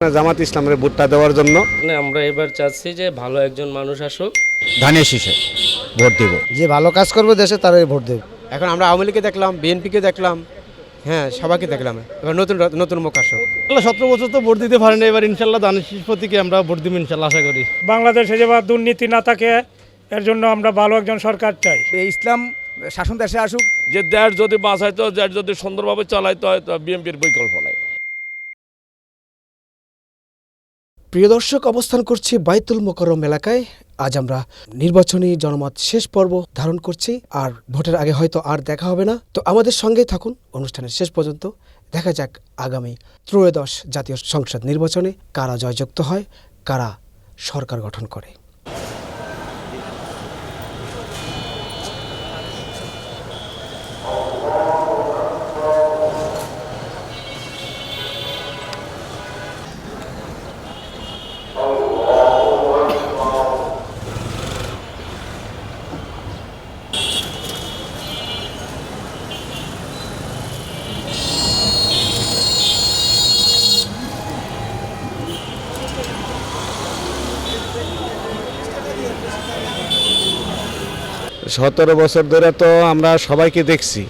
জামাত ইসলামের ভোটটা দেওয়ার জন্য আমরা এবার চাচ্ছি যে ভালো একজন মানুষ আসুক। ধানের শীষে ভোট দেব। যে ভালো কাজ করবে দেশে তারাই ভোট দেব। এখন আমরা আওয়ামী লীগকে দেখলাম, বিএনপিকে দেখলাম, হ্যাঁ সবাইকে দেখলাম। এবার নতুন নতুন মুখ আসুক। 17 বছর তো ভোট দিতে পারেনি, এবার ইনশাল্লাহ ধানের শীষ প্রতীকে আমরা ভোট দিব ইনশাল্লাহ, আশা করি। বাংলাদেশে যেভাবে দুর্নীতি না থাকে, এর জন্য আমরা ভালো একজন সরকার চাই। ইসলাম শাসন দেশে আসুক। যে দেশ যদি বাঁচাইতে হয়, দেশ যদি সুন্দরভাবে চালাইতে হয়, তো বিএনপির বিকল্প নাই। প্রিয় দর্শক, অবস্থান করছি বাইতুল মোকাররম এলাকায়। আজ আমরা নির্বাচনী জনমত শেষ পর্ব ধারণ করছি, আর ভোটের আগে হয়তো আর দেখা হবে না। তো আমাদের সঙ্গেই থাকুন অনুষ্ঠানের শেষ পর্যন্ত। দেখা যাক আগামী ত্রয়োদশ জাতীয় সংসদ নির্বাচনে কারা জয়যুক্ত হয়, কারা সরকার গঠন করে। সতেরো বছর ধরে তো আমরা সবাইকে দেখছি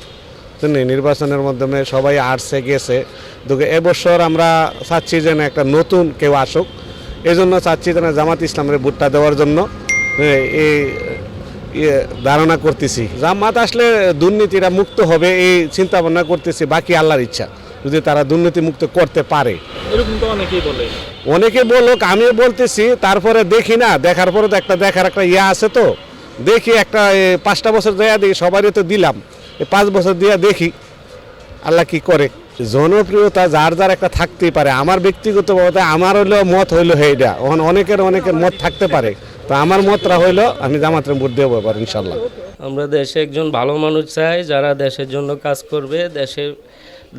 নির্বাচনের মাধ্যমে সবাই আসছে গেছে। এবছর আমরা চাচ্ছি যেন একটা নতুন কেউ আসুক, এই জন্য চাচ্ছি যেন জামাত ইসলামের ভোটটা দেওয়ার জন্য এই ধারণা করতেছি। জামাত আসলে দুর্নীতিটা মুক্ত হবে এই চিন্তা ভাবনা করতেছি। বাকি আল্লাহর ইচ্ছা, যদি তারা দুর্নীতি মুক্ত করতে পারে। অনেকে বলুক, আমিও বলতেছি, তারপরে দেখি না, দেখার পরে তো দেখার একটা ইয়ে আছে। তো দেখি একটা 5টা বছর দেয়া দেখি, সবারই তো দিলাম, 5 বছর দিয়ে দেখি আল্লাহ কি করে। জনপ্রিয়তা যার যার একটা থাকতেই পারে। আমার ব্যক্তিগতভাবে আমার মত হইলো এইটা, অনেকের মত থাকতে পারে। তো আমার মতটা হইলো আমি জামাতের ভোট দেবো এবার ইনশাল্লাহ। আমরা দেশে একজন ভালো মানুষ চাই, যারা দেশের জন্য কাজ করবে,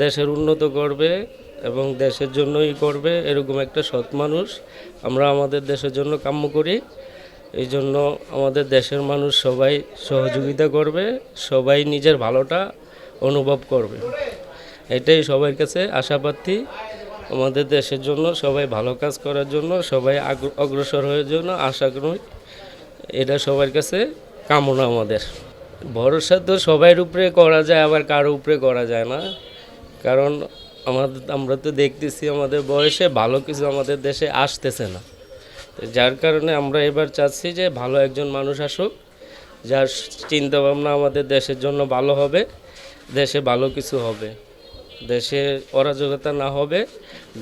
দেশের উন্নত করবে এবং দেশের জন্যই করবে, এরকম একটা সৎ মানুষ আমরা আমাদের দেশের জন্য কাম্য করি। এই জন্য আমাদের দেশের মানুষ সবাই সহযোগিতা করবে, সবাই নিজের ভালোটা অনুভব করবে, এটাই সবার কাছে আশাপ্রার্থী। আমাদের দেশের জন্য সবাই ভালো কাজ করার জন্য, সবাই অগ্রসর হওয়ার জন্য আশা করি, এটা সবার কাছে কামনা আমাদের। ভরসা তো সবার উপরে করা যায়, আবার কারো উপরে করা যায় না। কারণ আমরা তো দেখতেছি আমাদের বয়সে ভালো কিছু আমাদের দেশে আসতেছে না, যার কারণে আমরা এবার চাচ্ছি যে ভালো একজন মানুষ আসুক, যার চিন্তাভাবনা আমাদের দেশের জন্য ভালো হবে, দেশে ভালো কিছু হবে, দেশে অরাজকতা না হবে,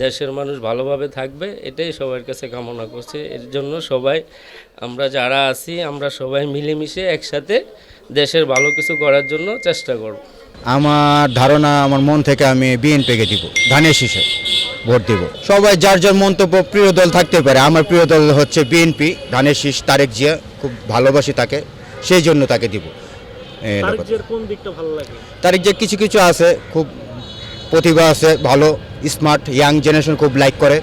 দেশের মানুষ ভালোভাবে থাকবে, এটাই সবার কাছে কামনা করছে। এর জন্য সবাই আমরা যারা আছি, আমরা সবাই মিলেমিশে একসাথে দেশের ভালো কিছু করার জন্য চেষ্টা করব। আমার ধারণা, আমার মন থেকে আমি বিএনপিকে দিব, ধানের শীষে ভোট দিব। সবাই যার যার মন্তব্য, প্রিয় দল থাকতে পারে। আমার প্রিয় দল হচ্ছে বিএনপি, ধানের শীষ তারেক জিয়া, খুব ভালোবাসি তাকে, সেই জন্য তাকে দিব। তারেক জিয়া কিছু কিছু আছে, খুব প্রতিভা আছে, ভালো স্মার্ট, ইয়াং জেনারেশন খুব লাইক করে,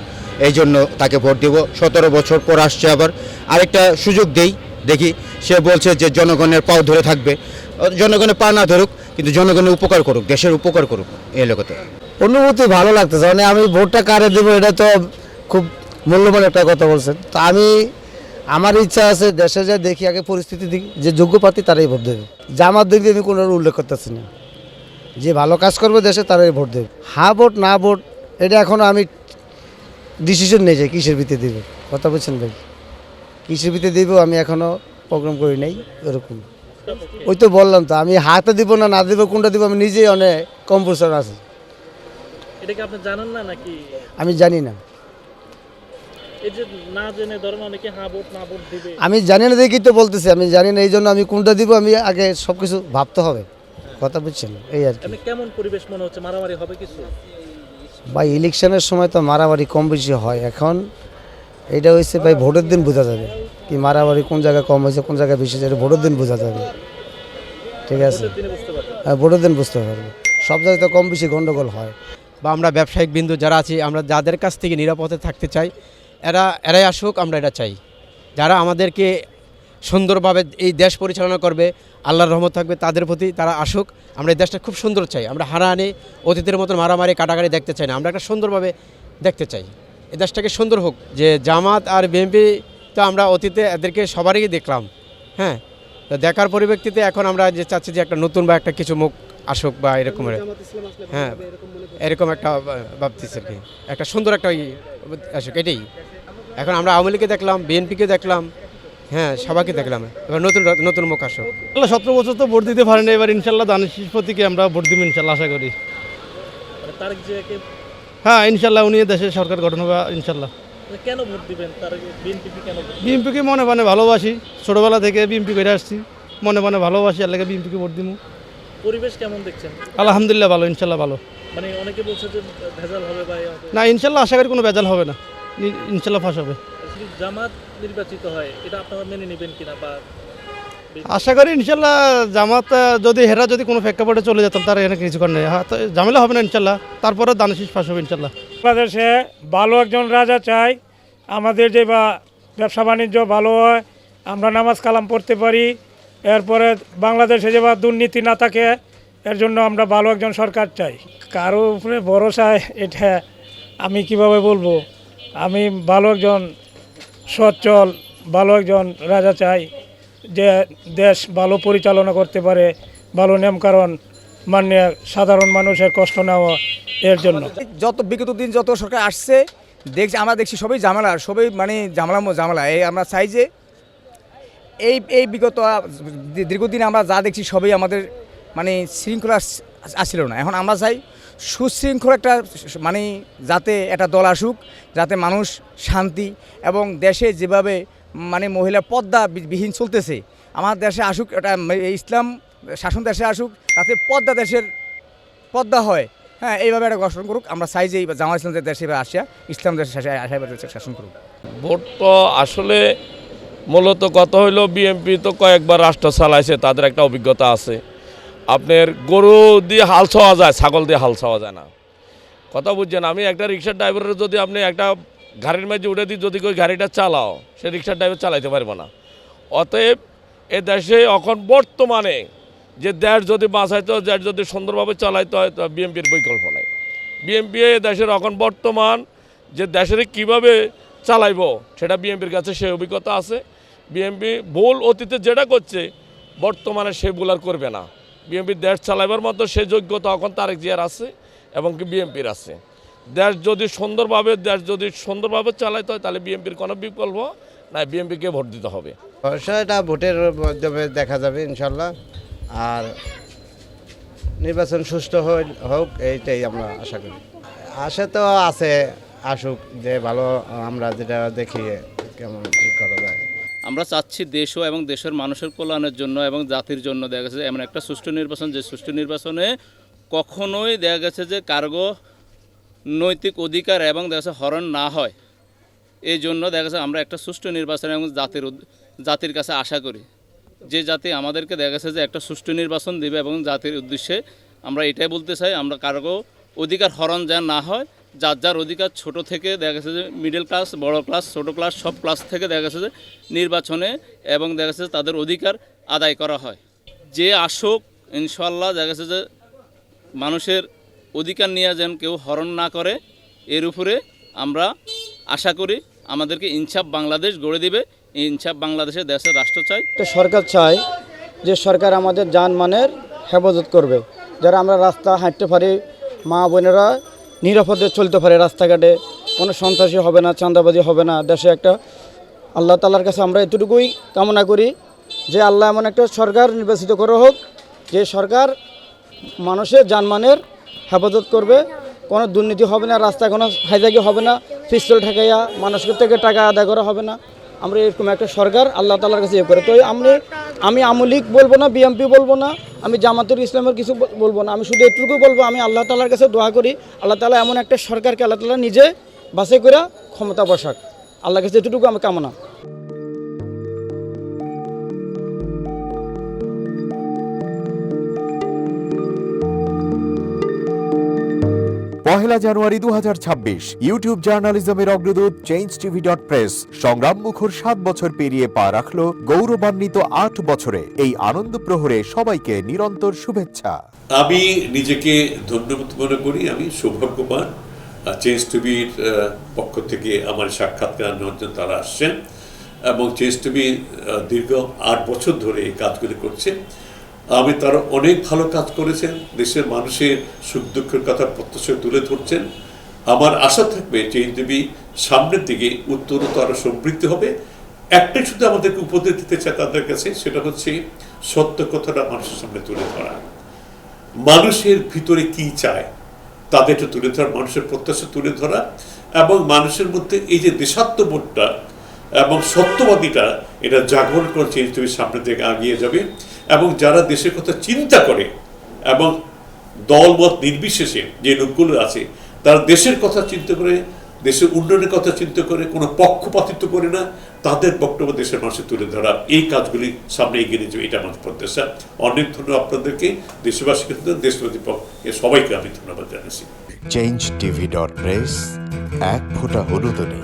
এই জন্য তাকে ভোট দিব। 17 বছর পর আসছে, আবার আরেকটা সুযোগ দেই, দেখি। সে বলছে যে জনগণের পাও ধরে থাকবে, জনগণের পা না ধরুক, কিন্তু জনগণের উপকার করুক, দেশের উপকার করুক, এই লোকতে অনুভূতি ভালো লাগতেছে। মানে আমি ভোটটা কারে দেবো, এটা তো খুব মূল্যবান একটা কথা বলছেন। তো আমার ইচ্ছা আছে দেশে যা দেখি, আগে পরিস্থিতি দেখি, যে যোগ্য প্রার্থী তারাই ভোট দেবে। জামাত দেখবি আমি কোনো উল্লেখ করতেছি না, যে ভালো কাজ করবে দেশে তারাই ভোট দেবে। হ্যাঁ ভোট না ভোট এটা এখনও আমি ডিসিশন নিয়ে যাই কিসের ভিত্তিতে দেবে, কথা বলছেন ভাই, কিসের ভিত্তিতে দেবো আমি এখনও প্রোগ্রাম করি নাই এরকম। ওই তো বললাম তো, আমি হাতে দিব না দিব, কোনটা দিব আমি নিজেই অনেক কনফিউশন আছে। এটা কি আপনি জানেন না নাকি? আমি জানি না, এই যে না জেনে ধরেন অনেকে হ্যাঁ ভোট না ভোট দিবে, আমি জানি না দেখি তো বলতেছি, আমি জানি না, এই জন্য আমি কোনটা দিব আমি আগে সব কিছু ভাবতে হবে, কথা বুঝছেন, এই আর কি। কেমন পরিবেশ মনে হচ্ছে, মারামারি হবে কিছু? ভাই ইলেকশনের সময় তো মারামারি কম বেশি হয়। এখন এটা হয়েছে ভাই ভোটের দিন বোঝা যাবে কি মারামারি কোন জায়গায় কম হয়েছে, কোন জায়গায় বেশি হয়েছে, ভোটের দিন বোঝা যাবে। ঠিক আছে, হ্যাঁ ভোটের দিন বুঝতে পারবো। সব জায়গায় তো কম বেশি গন্ডগোল হয়। বা আমরা ব্যবসায়িক বিন্দু যারা আছি, আমরা যাদের কাছ থেকে নিরাপদে থাকতে চাই, এরাই আসুক, আমরা এটা চাই। যারা আমাদেরকে সুন্দরভাবে এই দেশ পরিচালনা করবে, আল্লাহর রহমত থাকবে তাদের প্রতি, তারা আসুক। আমরা এই দেশটা খুব সুন্দর চাই, আমরা হারাহানি অতীতের মতন মারামারি কাটাকাটি দেখতে চাই না, আমরা একটা সুন্দরভাবে দেখতে চাই। এই দেশটাকে সুন্দর হোক। যে জামাত আর বিএনপি তো আমরা অতীতে এদেরকে সবারই দেখলাম, হ্যাঁ, তো দেখার পরিপ্রেক্ষিতে এখন আমরা যে চাচ্ছি যে একটা নতুন বা একটা কিছু মুখ আসুক বা এরকমের, হ্যাঁ, এরকম একটা ভাবতেছি আর কি, একটা সুন্দর একটা আসুক এটাই। এখন আমরা আওয়ামী লীগকে দেখলাম, বিএনপিকে দেখলাম, হ্যাঁ, সবাইকে দেখলাম, এবার নতুন নতুন মুখ আসুক। 17 বছর তো ভোট দিতে পারেনি, এবার ইনশাল্লাহ ধানের শীষ প্রতীকে আমরা ভোট দিব ইনশাল্লাহ আশা করি। হ্যাঁ ইনশাল্লাহ উনি দেশের সরকার গঠন হবে ইনশাল্লাহ। কেন ভোট দিবেন? বিএনপিকে কেন? বিএনপিকে মনে মনে ভালোবাসি, ছোটোবেলা থেকে বিএনপি করে আসছি, মনে মনে ভালোবাসি, আর লাগে বিএনপিকে ভোট দিব। পরিবেশ কেমন দেখছেন? আলহামদুলিল্লাহ ভালো, ইনশাল্লাহ ভালো। মানে অনেকে বলছে যে ভেজাল হবে বা না, ইনশাল্লাহ আশা করি কোনো ভেজাল হবে না, ইনশাল্লাহ ফাঁস হবে। জামাত নির্বাচিত হয়, এটা আপনারা মেনে নেবেন কিনা? বা আশা করি ইনশাল্লাহ জামাত যদি হেরা যদি কোনো প্রেক্ষাপটে চলে যেতাম তার এখানে কিছু করার নেই, হ্যাঁ, তো ঝামেলা হবে না ইনশাল্লাহ, তারপরে ধানের শীষ ফাঁস হবে ইনশাল্লাহ। বাংলাদেশে ভালো একজন রাজা চাই, আমাদের যে বা ব্যবসা বাণিজ্য ভালো হয়, আমরা নামাজ কালাম পড়তে পারি, এরপরে বাংলাদেশে যে বা দুর্নীতি না থাকে, এর জন্য আমরা ভালো একজন সরকার চাই। কারো উপরে ভরসা এটা আমি কিভাবে বলবো, আমি ভালো একজন সচ্ছল ভালো একজন রাজা চাই, যে দেশ ভালো পরিচালনা করতে পারে, ভালো নিয়মকানুন মানে সাধারণ মানুষের কষ্ট নেওয়া, এর জন্য। যত বিগত দিন যত সরকার আসছে আমরা দেখছি সবই ঝামেলা, সবই মানে ঝামেলা। এই আমরা চাই যে এই বিগত দীর্ঘদিন আমরা যা দেখছি সবই আমাদের মানে শৃঙ্খলা আসছিল না। এখন আমরা চাই সুশৃঙ্খল একটা মানে যাতে একটা দল আসুক, যাতে মানুষ শান্তি এবং দেশে যেভাবে মানে মহিলা পর্দা বিহীন চলতেছে, আমার দেশে আসুক, এটা ইসলাম শাসন দেশে আসুক, যাতে পর্দা হয়, হ্যাঁ, এইভাবে একটা গঠন করুক। আমরা চাই যে জামাত ইসলাম দেশে আসিয়া ইসলাম দেশে শাসন করুক। ভোট তো আসলে মূলত কথা হইলো বিএনপি তো কয়েকবার রাষ্ট্র চালাইছে, তাদের একটা অভিজ্ঞতা আছে। আপনার গরু দিয়ে হাল ছোঁয়া যায়, ছাগল দিয়ে হাল ছোঁয়া যায় না, কথা বুঝছেন। আমি একটা রিক্সার ড্রাইভারের যদি আপনি একটা গাড়ির মাঝে উঠে দিই, যদি ওই গাড়িটা চালাও, সে রিক্সার ড্রাইভার চালাইতে পারবো না। অতএব এ দেশে এখন বর্তমানে যে দেশ যদি বাঁচাইতে হয়, দেশ যদি সুন্দরভাবে চালাইতে হয়, তো বিএনপির বিকল্প নাই। বিএনপি এ দেশের এখন বর্তমান যে দেশের কীভাবে চালাইব সেটা বিএনপির কাছে সেই অভিজ্ঞতা আছে। বিএনপি ভুল অতীতে যেটা করছে বর্তমানে সে ভুল আর করবে না। বিএনপির দেশ চালাইবার মতো সে যোগ্যতা এখন তারেক জিয়ার আছে এবং কি বিএনপির আছে। দেশ যদি সুন্দরভাবে চালাইতে হয় তাহলে বিএনপির কোনো বিকল্প নাই, বিএনপিকে ভোট দিতে হবে। এটা ভোটের মাধ্যমে দেখা যাবে ইনশাল্লাহ, আর নির্বাচন সুষ্ঠু হোক এইটাই আমরা আশা করি। আশা তো আছে, আসুক, যে ভালো আমরা যেটা দেখি কেমন কী করা যায়। আমরা চাচ্ছি দেশও এবং দেশের মানুষের কল্যাণের জন্য এবং জাতির জন্য দেখা গেছে এমন একটা সুষ্ঠু নির্বাচন, যে সুষ্ঠু নির্বাচনে কখনোই দেখা গেছে যে কারো নৈতিক অধিকার এবং দেখা গেছে হরণ না হয়। এই জন্য দেখা গেছে আমরা একটা সুষ্ঠু নির্বাচন এবং জাতির কাছে আশা করি যে জাতি আমাদেরকে দেখা গেছে যে একটা সুষ্ঠু নির্বাচন দেবে, এবং জাতির উদ্দেশ্যে আমরা এটাই বলতে চাই, আমরা কারো অধিকার হরণ যেন না হয়। যার অধিকার ছোট থেকে দেখা গেছে যে মিডল ক্লাস, বড় ক্লাস, ছোট ক্লাস, সব ক্লাস থেকে দেখা গেছে যে নির্বাচনে এবং দেখা গেছে তাদের অধিকার আদায় করা হয়। যে আসুক ইনশাল্লাহ দেখা গেছে যে মানুষের অধিকার নিয়ে যেন কেউ হরণ না করে, এর উপরে আমরা আশা করি আমাদেরকে ইনসাফ বাংলাদেশ গড়ে দিবে। এই ইনসাফ বাংলাদেশে দেশের রাষ্ট্র চাই। একটা সরকার চাই যে সরকার আমাদের জানমানের হেফাজত করবে, যারা আমরা রাস্তা হাঁটতে পারি, মা বোনেরা নিরাপদে চলতে পারে, রাস্তাঘাটে কোনো সন্ত্রাসী হবে না, চাঁদাবাজি হবে না। দেশে একটা আল্লাহ তাআলার কাছে আমরা এতটুকুই কামনা করি যে আল্লাহ এমন একটা সরকার নির্বাচিত করা হোক, যে সরকার মানুষের জানমানের হেফাজত করবে, কোনো দুর্নীতি হবে না, রাস্তায় কোনো হাইজাকি হবে না, পিস্তল ঠেকাইয়া মানুষের থেকে টাকা আদায় করা হবে না। আমরা এরকম একটা সরকার আল্লাহ তাআলার কাছে ইয়ে করে। তো আমি আওয়ামী লীগ বলবো না, বিএনপি বলবো না, আমি জামাতুল ইসলামের কিছু বলবো না, আমি শুধু এটুকু বলবো আমি আল্লাহ তাআলার কাছে দোয়া করি আল্লাহ তাআলা এমন একটা সরকারকে আল্লাহ তাআলা নিজে বাছাই করে ক্ষমতা বসাক। আল্লাহর কাছে এটুকু আমি কামনা। পহেলা জানুয়ারি 2026 ইউটিউব জার্নালিজমের অগ্রদূত changeTV.press সংগ্রাম মুখর 7 বছর পেরিয়ে পা রাখলো গৌরবান্বিত 8 বছরে। এই আনন্দ প্রহরে সবাইকে নিরন্তর শুভেচ্ছা। আমি নিজেকে ধন্যবাদ মনে করি, আমি সৌভাগ্যবান চেঞ্জ টিভির পক্ষ থেকে আমার সাক্ষাৎকার নেওয়ার জন্য তারা আসছেন এবং চেঞ্জ টিভি দীর্ঘ 8 বছর ধরে এই কাজগুলি করছে। আমি তারা অনেক ভালো কাজ করেছেন, দেশের মানুষের সুখ দুঃখের কথা প্রত্যক্ষ তুলে ধরছেন। আমার আশা থাকবে চেঞ্জ টিভি সামনের দিকে উত্তরোত্তর আরও সমৃদ্ধ হবে। একটাই শুধু আমাদেরকে উপদেশ দিতে চায় তাদের কাছে, সেটা হচ্ছে সত্য কথাটা মানুষের সামনে তুলে ধরা, মানুষের ভিতরে কি চায় তাদেরটা তুলে ধরা, মানুষের প্রত্যাশা তুলে ধরা এবং মানুষের মধ্যে এই যে দেশাত্মবোধটা এবং সত্যবাদীটা এটা জাগরণ করে চেঞ্জ টিভির সামনের দিকে এগিয়ে যাবে। এবং যারা দেশের কথা চিন্তা করে এবং দলমত নির্বিশেষে যে লোকগুলো আছে তারা দেশের কথা চিন্তা করে, দেশের উন্নয়নের কথা চিন্তা করে, কোনো পক্ষপাতিত্ব করে না, তাদের বক্তব্য দেশের মানুষে তুলে ধরা, এই কাজগুলি সামনে এগিয়ে নিয়ে যাবে, এটা আমাদের প্রত্যাশা। অনেক ধন্যবাদ আপনাদেরকে, দেশবাসীকে, দেশবাসী সবাইকে আমি ধন্যবাদ জানাচ্ছি। changeTV.press, এক ফোঁটা হলুদ নেই।